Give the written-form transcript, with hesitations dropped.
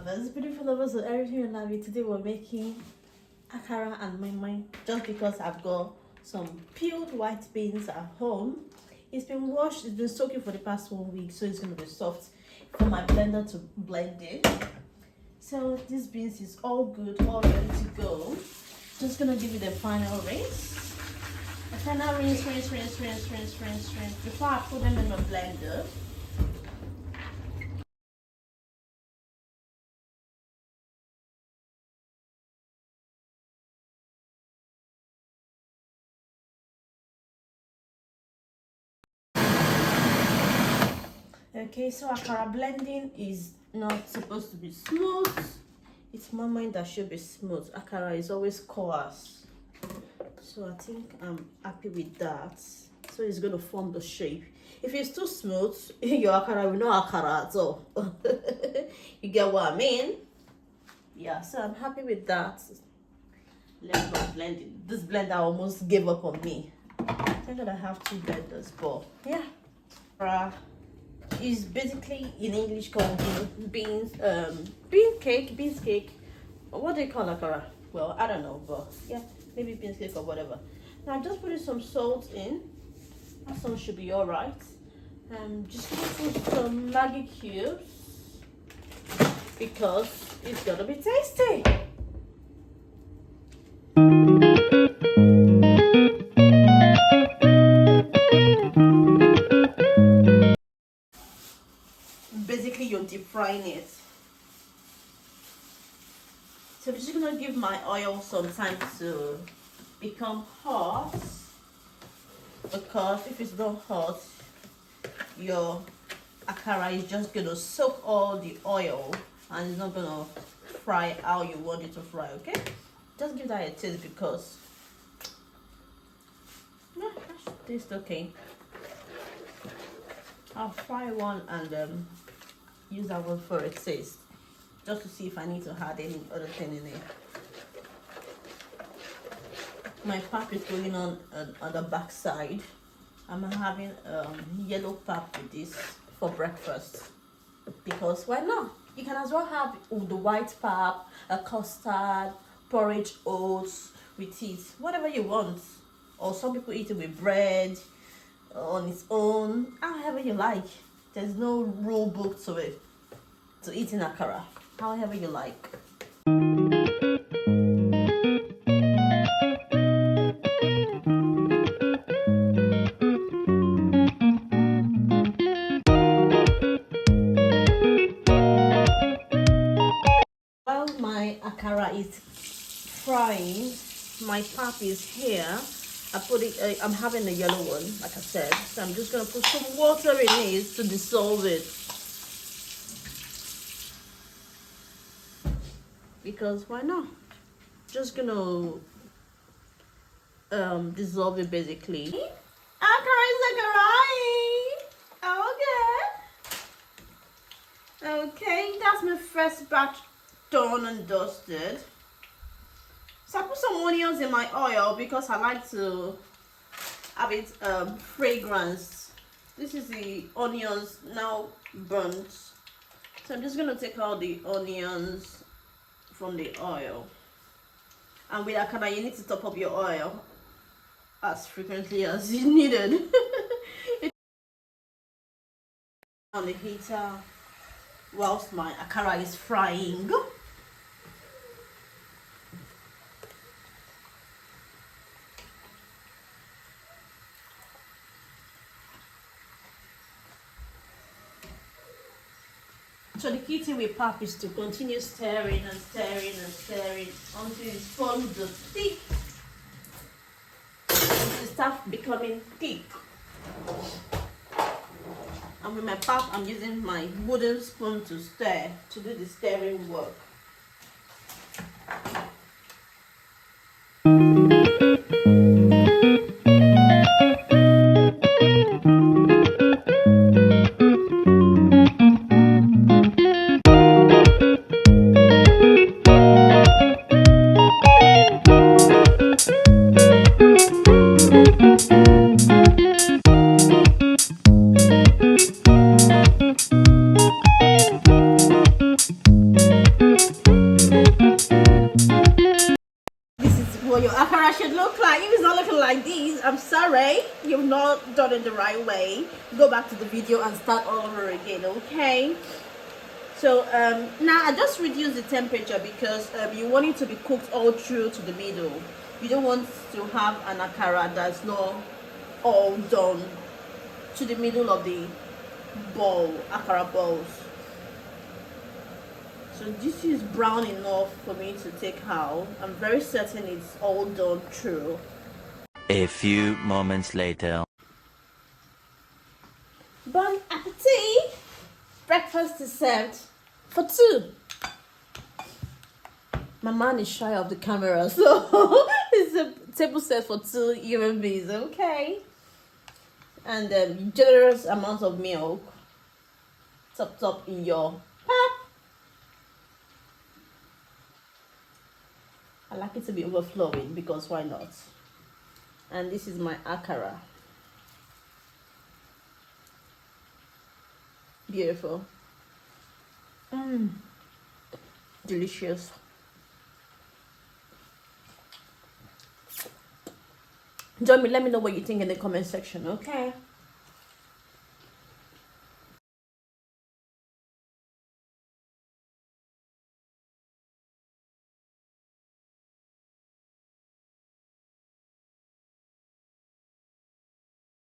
lovers, beautiful lovers of everything you love. Today we're making akara and my just because I've got some peeled white beans at home. It's been washed, it's been soaking for the past 1 week, so it's gonna be soft for my blender to blend it. So this beans is all good, all ready to go. Just gonna give it a final rinse. A final rinse before I put them in the blender. Okay, so akara blending is not supposed to be smooth. It's my mind that should be smooth. Akara is always coarse. So I think I'm happy with that. So it's going to form the shape. If it's too smooth, your akara will not akara at all. You get what I mean? Yeah, so I'm happy with that. Let's go blending. This blender almost gave up on me. I think that I have 2 blenders, but yeah. Is basically in English called beans cake. What do you call akara? Well, I don't know, but yeah, maybe beans cake or whatever. Now I'm just putting some salt in. That salt should be all right. Just gonna put some Maggi cubes because it's gonna be tasty. Basically, you're deep frying it. So I'm just gonna give my oil some time to become hot, because if it's not hot, your akara is just gonna soak all the oil and it's not gonna fry how you want it to fry. Okay, just give that a taste because yeah, that should taste okay. I'll fry one and use that one for a taste, just to see if I need to add any other thing in it. My pap is going on the back side. I'm having yellow pap with this for breakfast because why not? You can as well have the white pap, a custard, porridge oats with it, whatever you want. Or some people eat it with bread on its own, however you like. There's no rule book to it, to eating akara, however you like. While my akara is frying, my pap is here. I'm having a yellow one, like I said, so I'm just gonna put some water in it to dissolve it, because why not? Just gonna dissolve it basically. Akara is okay, that's my first batch done and dusted. So I put some onions in my oil because I like to have it fragrance. This is the onions now burnt. So I'm just gonna take out the onions from the oil. And with akara, you need to top up your oil as frequently as you needed. On the heater whilst my akara is frying. So the key thing with pap is to continue stirring until it's formed the thick, until it starts becoming thick. And with my pap, I'm using my wooden spoon to stir, to do the stirring work. it's not looking like this, I'm sorry, you've not done it the right way. Go back to the video and start all over again, okay? So now I just reduce the temperature because you want it to be cooked all through to the middle. You don't want to have an akara that's not all done to the middle of the ball, akara balls. So this is brown enough for me to take out. I'm very certain it's all done through. A few moments later. Bon appetit! Breakfast is served for two. My man is shy of the camera, so it's a table set for two human beings, okay? And generous amount of milk top in your pap. I like it to be overflowing because why not? And this is my akara. Beautiful. Delicious. Join me, let me know what you think in the comment section, okay?